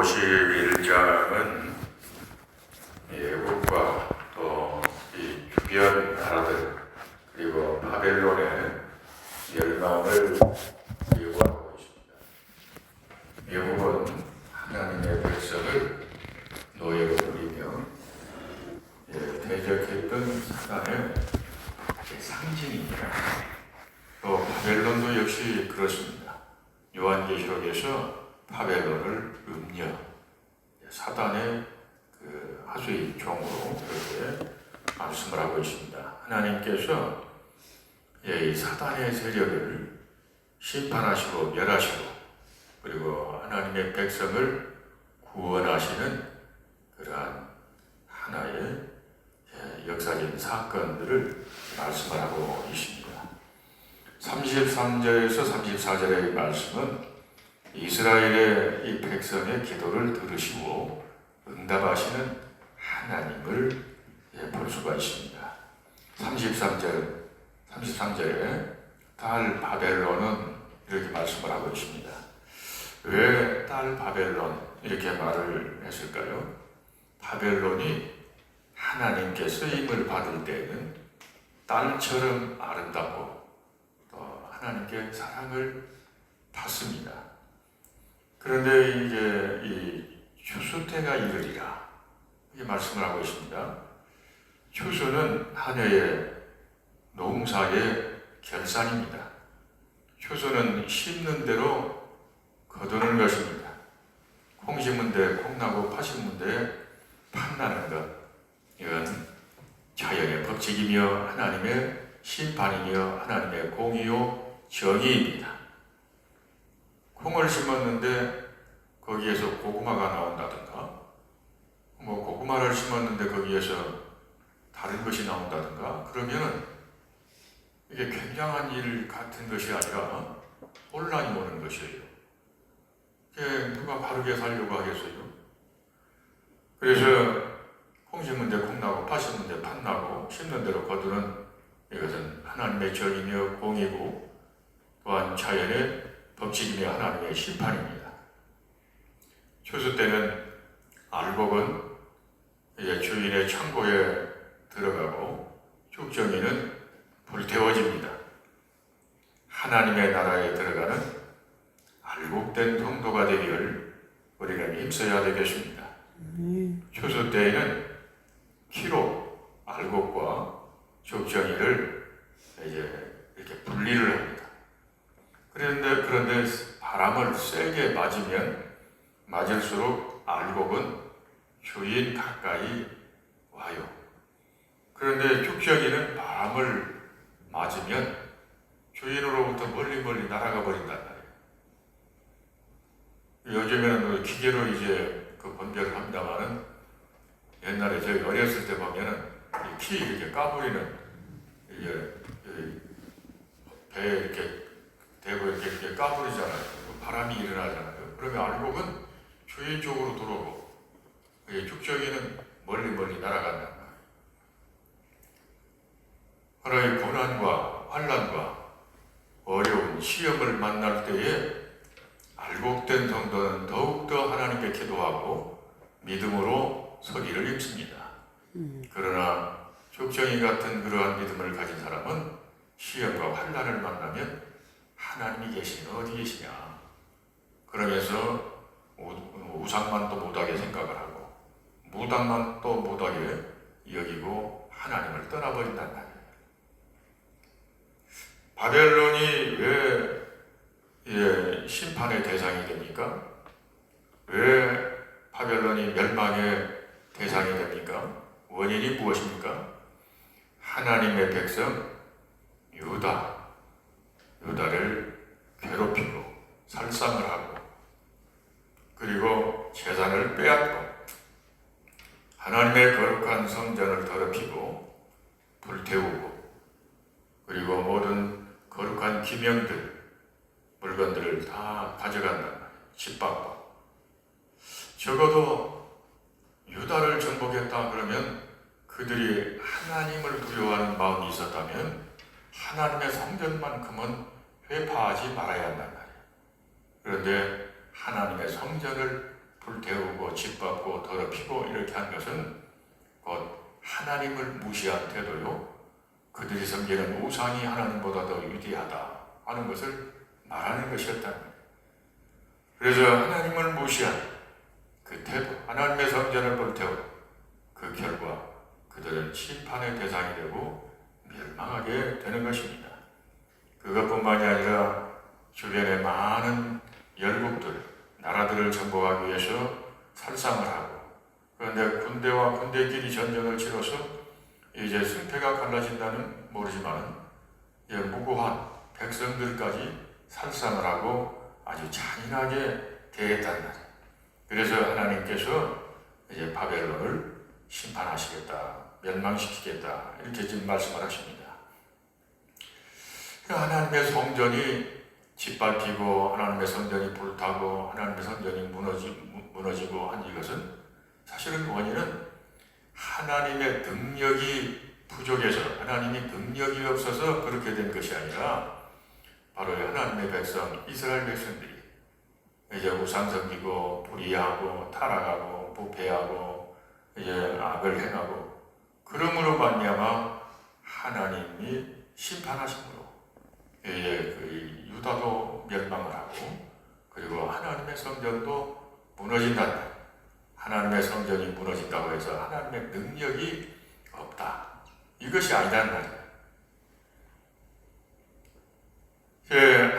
보실 1장은 애국과 또 이 주변 나라들 그리고 바벨론의 멸망을 예고하고 있습니다. 애국은 하나님의 백성을 노예로 부리며 대적했던 사단의 상징입니다. 또 바벨론도 역시 그렇습니다. 요한계시록에서 바벨론을 음녀, 사단의 하수의 종으로 그렇게 말씀을 하고 있습니다. 하나님께서 이 사단의 세력을 심판하시고 멸하시고 그리고 하나님의 백성을 구원하시는 그러한 하나의 역사적인 사건들을 말씀을 하고 있습니다. 33절에서 34절의 말씀은 이스라엘의 이 백성의 기도를 들으시고 응답하시는 하나님을 볼 수가 있습니다. 33절에 딸 바벨론은 이렇게 말씀을 하고 있습니다. 왜 딸 바벨론 이렇게 말을 했을까요? 바벨론이 하나님께 쓰임을 받을 때에는 딸처럼 아름답고 또 하나님께 사랑을 받습니다. 그런데 이제 이 추수 때가 이르리라 이렇게 말씀을 하고 있습니다. 추수는 한 해의 농사의 결산입니다. 추수는 심는 대로 거두는 것입니다. 콩 심은 데 콩 나고 팥 심은 데 팥 나는 것, 이건 자연의 법칙이며 하나님의 심판이며 하나님의 공의요 정의입니다. 콩을 심었는데 거기에서 고구마가 나온다든가, 고구마를 심었는데 거기에서 다른 것이 나온다든가, 그러면 이게 굉장한 일 같은 것이 아니라 혼란이 오는 것이에요. 누가 바르게 살려고 하겠어요? 그래서 콩 심은 데 콩 나고 팥 심은 데 팥 나고 심는 대로 거두는 이것은 하나님의 정의며 공이고 또한 자연의 법칙이며 하나님의 심판입니다. 추수 때는 알곡은 이제 주인의 창고에 들어가고 죽정이는 불태워집니다. 하나님의 나라에 들어가는 알곡된 통도가 되기를 우리가 힘써야 되겠습니다. 추수 때에는 키로 알곡과 죽정이를 이제 이렇게 분리를 합니다. 그런데 바람을 세게 맞을수록 알곡은 주인 가까이 와요. 그런데 죽정이는 바람을 맞으면 주인으로부터 멀리 날아가 버린단 말이에요. 요즘에는 기계로 이제 분별을 합니다만은 옛날에 저희 어렸을 때 보면은 키 이렇게 까부리는 이게 배에 이렇게 대고 이렇게 까부리잖아요. 바람이 일어나잖아요. 그러면 알곡은 주인 쪽으로 들어오고 죽정이는 멀리 날아간단 말이에요. 하나의 고난과 환난과 어려운 시험을 만날 때에 알곡된 성도는 더욱더 하나님께 기도하고 믿음으로 서기를 힘씁니다. 그러나 죽정이 같은 그러한 믿음을 가진 사람은 시험과 환난을 만나면 하나님이 계시는 어디 계시냐 그러면서 우상만 또 못하게 생각을 하고 무당만 또 못하게 여기고 하나님을 떠나버린단 말이에요. 바벨론이 왜 심판의 대상이 됩니까? 왜 바벨론이 멸망의 대상이 됩니까? 원인이 무엇입니까? 하나님의 백성 유다를 괴롭히고 살상을 하고 그리고 재산을 빼앗고 하나님의 거룩한 성전을 더럽히고 불태우고 그리고 모든 거룩한 기명들 물건들을 다 가져간단 말이에요. 짓밟고 적어도 유다를 정복했다 그러면 그들이 하나님을 두려워하는 마음이 있었다면 하나님의 성전만큼은 회파하지 말아야 한단 말이에요. 그런데 하나님의 성전을 불태우고 짓밟고 더럽히고 이렇게 한 것은 곧 하나님을 무시한 태도요, 그들이 섬기는 우상이 하나님보다 더 위대하다 하는 것을 말하는 것이었다는 거예요. 그래서 하나님을 무시한 그 태도, 하나님의 성전을 불태운 그 결과 그들은 심판의 대상이 되고 멸망하게 되는 것입니다. 그것뿐만이 아니라 주변의 많은 열국들, 나라들을 정복하기 위해서 살상을 하고, 그런데 군대와 군대끼리 전쟁을 치러서 이제 승패가 갈라진다는 모르지만 무고한 백성들까지 살상을 하고 아주 잔인하게 대했단 말이에요. 그래서 하나님께서 이제 바벨론을 심판하시겠다, 멸망시키겠다 이렇게 지금 말씀을 하십니다. 하나님의 성전이 짓밟히고 하나님의 성전이 불타고 하나님의 성전이 무너지고 한 이것은 사실은 원인은 하나님의 능력이 부족해서, 하나님이 능력이 없어서 그렇게 된 것이 아니라 바로 하나님의 백성, 이스라엘 백성들이 이제 우상 섬기고 불의하고 타락하고 부패하고 이제 악을 행하고, 그러므로 말미암아 하나님이 심판하심으로 이제 그 유다도 멸망을 하고, 그리고 하나님의 성전도 무너진다. 하나님의 성전이 무너진다고 해서 하나님의 능력이 없다, 이것이 아니란 말이에요.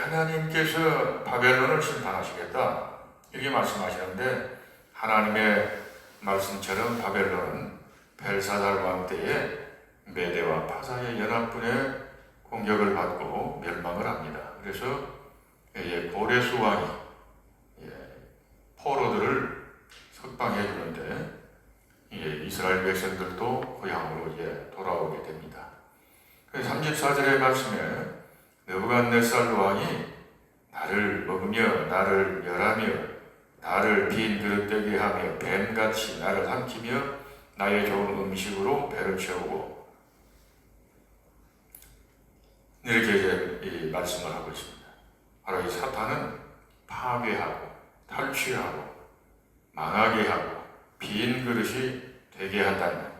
하나님께서 바벨론을 심판하시겠다 이렇게 말씀하시는데, 하나님의 말씀처럼 바벨론은 벨사살 왕 때에 메대와 파사의 연합군의 공격을 받고 멸망을 합니다. 그래서 고레스 왕이 포로들을 석방해 주는데 이스라엘 백성들도 고향으로 돌아오게 됩니다. 34절의 말씀에 느부갓네살 왕이 나를 먹으며 나를 멸하며 나를 빈 그릇 되게 하며 뱀같이 나를 삼키며 나의 좋은 음식으로 배를 채우고, 이렇게 말씀을 하고 있습니다. 바로 이 사탄은 파괴하고 탈취하고 망하게 하고 빈 그릇이 되게 한다는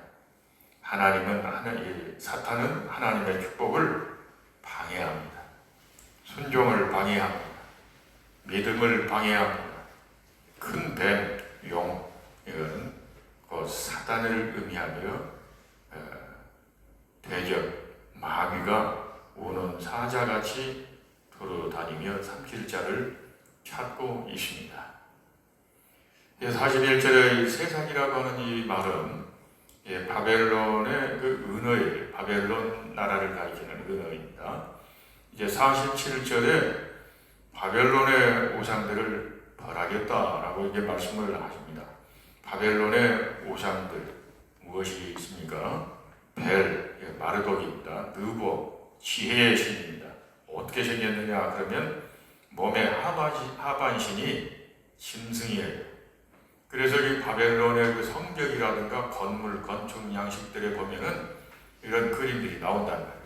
말이에요. 사탄은 하나님의 축복을 방해합니다. 순종을 방해합니다. 믿음을 방해합니다. 큰 뱀, 용, 이건 그 사단을 의미하며 대적, 마귀가 우는 사자같이 돌아다니며 삼킬 자를 찾고 있습니다. 41절의 세상이라고 하는 이 말은 바벨론의 그 은어예요. 바벨론 나라를 가리키는 은어입니다. 이제 47절에 바벨론의 우상들을 벌하겠다라고 이렇게 말씀을 하십니다. 바벨론의 우상들 무엇이 있습니까? 벨, 마르독입니다. 느보, 지혜의 신입니다. 어떻게 생겼느냐 그러면 몸의 하반신이 짐승이에요. 그래서 이 바벨론의 그 성벽이라든가 건물, 건축 양식들에 보면은 이런 그림들이 나온단 말이에요.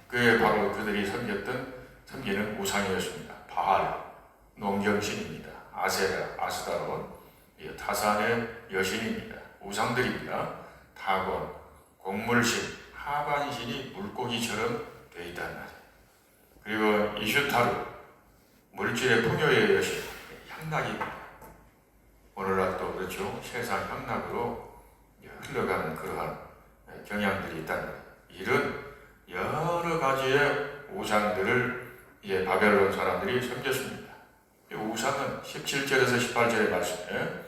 그게 바로 그들이 섬기는 우상이었습니다. 바알, 농경신입니다. 아세라, 아스다론, 타산의 여신입니다. 우상들입니다. 다곤, 곡물신, 하반신이 물고기처럼 되어 있단 말이에요. 그리고 이슈타르, 물질의 풍요의 여신, 향락입니다. 오늘날도 그렇죠. 세상 향락으로 흘러가는 그러한 경향들이 있다는 거예요. 이런 여러 가지의 우상들을 바벨론 사람들이 섬겼습니다. 이 우상은 17절에서 18절의 말씀에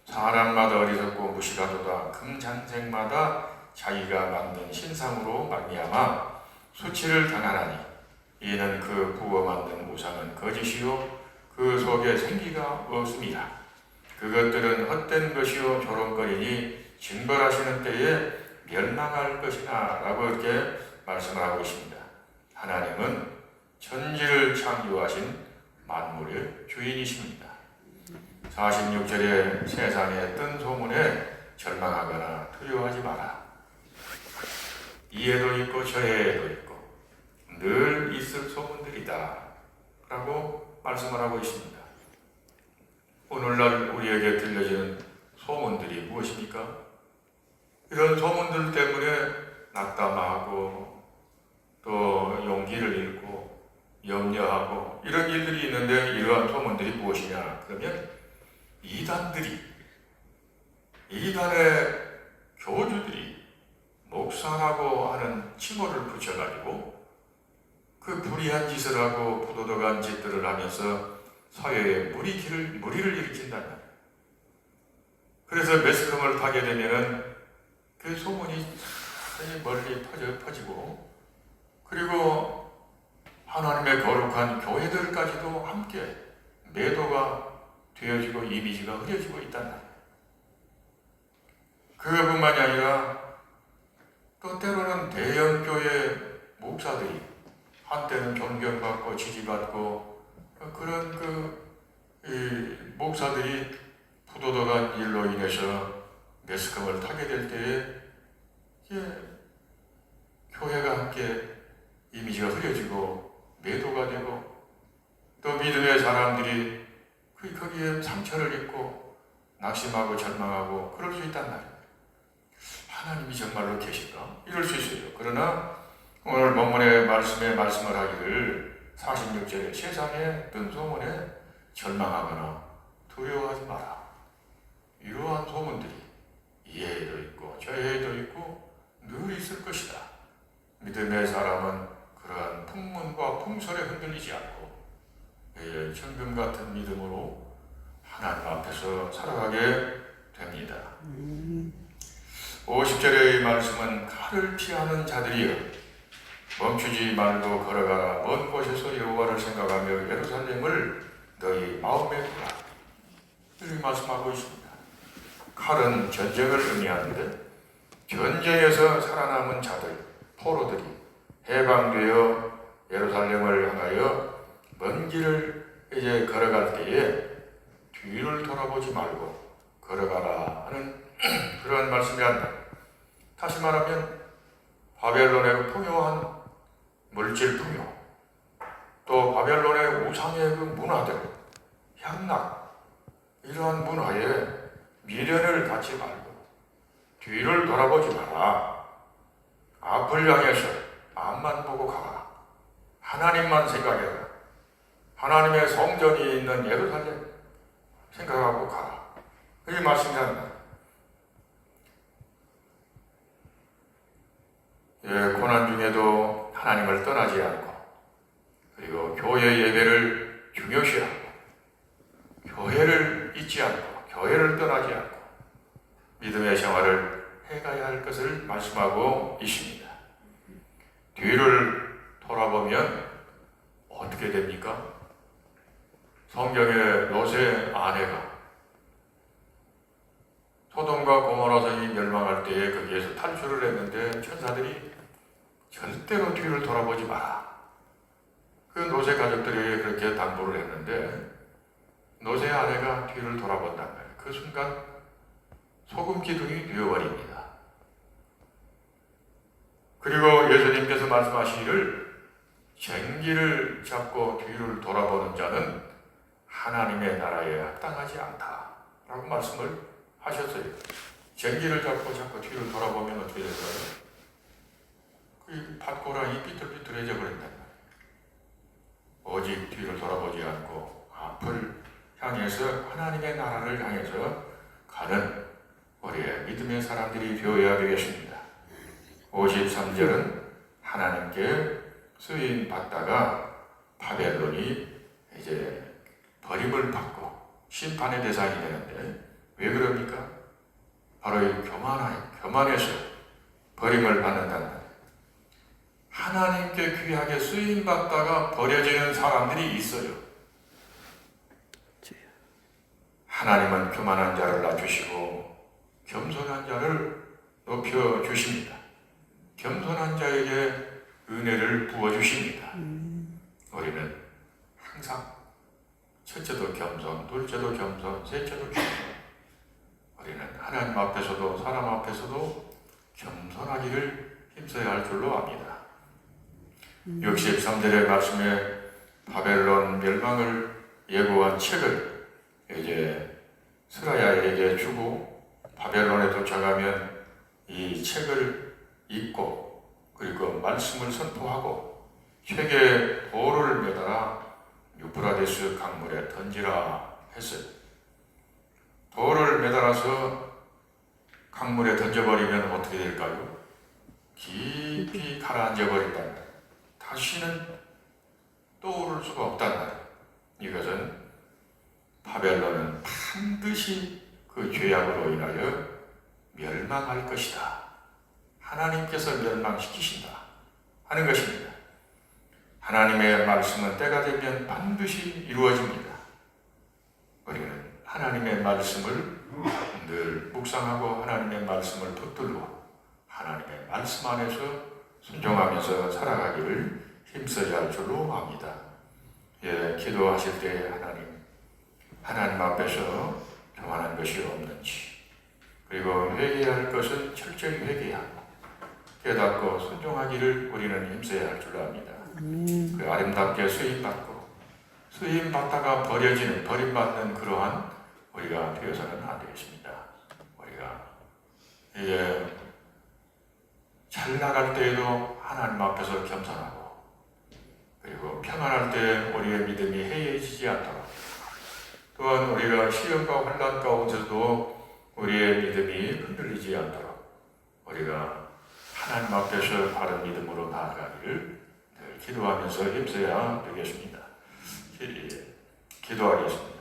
사람마다 어리석고 무식하도다. 금잔생마다 자기가 만든 신상으로 말미암아 수치를 당하나니 이는 그 부어 만든 우상은 거짓이요 그 속에 생기가 없습니다. 그것들은 헛된 것이요 조롱거리니 징벌하시는 때에 멸망할 것이나 라고 이렇게 말씀을 하고 있습니다. 하나님은 천지를 창조하신 만물의 주인이십니다. 46절에 세상의 뜬 소문에 절망하거나 두려워하지 마라. 이에도 있고 저에도 있고 늘 있을 소문들이다 라고 말씀을 하고 있습니다. 오늘날 우리에게 들려지는 소문들이 무엇입니까? 이런 소문들 때문에 낙담하고 또 용기를 잃고 염려하고 이런 일들이 있는데, 이러한 소문들이 무엇이냐? 그러면 이단의 교주들이 목사라고 하는 칭호를 붙여가지고 그 불의한 짓을 하고 부도덕한 짓들을 하면서 사회에 무리를 일으킨다는 거예요. 그래서 매스컴을 타게 되면은 그 소문이 멀리 퍼지고, 그리고 하나님의 거룩한 교회들까지도 함께 매도가 되어지고 이미지가 흐려지고 있단 말이에요. 그것뿐만이 아니라 또 때로는 대형교회 목사들이 한때는 존경받고 지지받고 그런 목사들이 부도덕한 일로 인해서 매스컴을 타게 될 때에 교회가 함께 이미지가 흐려지고 매도가 되고, 또 믿음의 사람들이 거기에 상처를 입고 낙심하고 절망하고 그럴 수 있단 말이에요. 하나님이 정말로 계실까? 이럴 수 있어요. 그러나 오늘 본문의 말씀에 말씀을 하기를 46절에 세상에 뜬 소문에 절망하거나 두려워하지 마라. 이러한 소문들이 이 해에도 있고 저 해에도 있고 늘 있을 것이다. 믿음의 사람은 그러한 풍문과 풍설에 흔들리지 않고 정금 같은 믿음으로 하나님 앞에서 살아가게 됩니다. 50절의 말씀은 칼을 피하는 자들이여 멈추지 말고 걸어가라. 먼 곳에서 여호와를 생각하며 예루살렘을 너희 마음에 두라. 이렇게 말씀하고 있습니다. 칼은 전쟁을 의미하는데, 전쟁에서 살아남은 자들, 포로들이 해방되어 예루살렘을 향하여 먼 길을 이제 걸어갈 때에 뒤를 돌아보지 말고 걸어가라 하는 그러한 말씀이 한다. 다시 말하면 바벨론의 풍요한 물질 풍요, 또 바벨론의 우상의 그 문화들, 향락, 이러한 문화에 미련을 갖지 말고 뒤를 돌아보지 마라. 앞을 향해서 앞만 보고 가라. 하나님만 생각해라. 하나님의 성전이 있는 예루살렘 생각하고 가라. 이 말씀이 한다. 고난 중에도 하나님을 떠나지 않고, 그리고 교회 예배를 중요시하고, 교회를 잊지 않고, 교회를 떠나지 않고 믿음의 생활을 해가야 할 것을 말씀하고 있습니다. 뒤를 돌아보면 어떻게 됩니까? 성경의 롯의 아내가 소돔과 고모라 성이 멸망할 때에 거기에서 탈출을 했는데 천사들이 절대로 뒤를 돌아보지 마라. 그 롯의 가족들이 그렇게 당부를 했는데 롯의 아내가 뒤를 돌아본단 말이에요. 그 순간 소금 기둥이 되어버립니다. 그리고 예수님께서 말씀하시기를 쟁기를 잡고 뒤를 돌아보는 자는 하나님의 나라에 합당하지 않다라고 말씀을 하셨어요. 쟁기를 잡고 자꾸 뒤를 돌아보면 어떻게 될까요? 그 밭고랑이 삐뚤삐뚤해져 버린단 말이에요. 오직 뒤를 돌아보지 않고 앞을 향해서 하나님의 나라를 향해서 가는 우리의 믿음의 사람들이 되어야 되겠습니다. 53절은 하나님께 쓰임 받다가 바벨론이 이제 버림을 받고 심판의 대상이 되는데, 왜 그럽니까? 바로 이 교만해서 버림을 받는다는 거예요. 하나님께 귀하게 쓰임 받다가 버려지는 사람들이 있어요. 하나님은 교만한 자를 낮추시고 겸손한 자를 높여주십니다. 겸손한 자에게 은혜를 부어주십니다. 우리는 항상 첫째도 겸손, 둘째도 겸손, 셋째도 겸손. 우리는 하나님 앞에서도 사람 앞에서도 겸손하기를 힘써야 할 줄로 압니다. 63절의 말씀에 바벨론 멸망을 예고한 책을 이제 스라야에게 주고 바벨론에 도착하면 이 책을 읽고 그리고 말씀을 선포하고 책에 돌을 매달아 유프라데스 강물에 던지라 했어요. 돌을 매달아서 강물에 던져버리면 어떻게 될까요? 깊이 가라앉아 버린다. 다시는 떠오를 수가 없단 말이에요. 이것은 바벨론은 반드시 그 죄악으로 인하여 멸망할 것이다. 하나님께서 멸망시키신다 하는 것입니다. 하나님의 말씀은 때가 되면 반드시 이루어집니다. 우리는 하나님의 말씀을 늘 묵상하고 하나님의 말씀을 붙들고 하나님의 말씀 안에서 순종하면서 살아가기를 힘써야 할 줄로 압니다. 기도하실 때 하나님 앞에서 교만한 것이 없는지, 그리고 회개해야 할 것은 철저히 회개하고 깨닫고 순종하기를 우리는 힘써야 할 줄로 압니다. 그 아름답게 쓰임받다가 버림받는 그러한 우리가 되어서는 안 되겠습니다. 우리가 잘 나갈 때에도 하나님 앞에서 겸손하고, 그리고 평안할 때 우리의 믿음이 해이해지지 않도록, 또한 우리가 시험과 환난 가운데서도 우리의 믿음이 흔들리지 않도록 우리가 하나님 앞에서 바른 믿음으로 나아가기를 늘 기도하면서 힘써야 되겠습니다. 기도하겠습니다.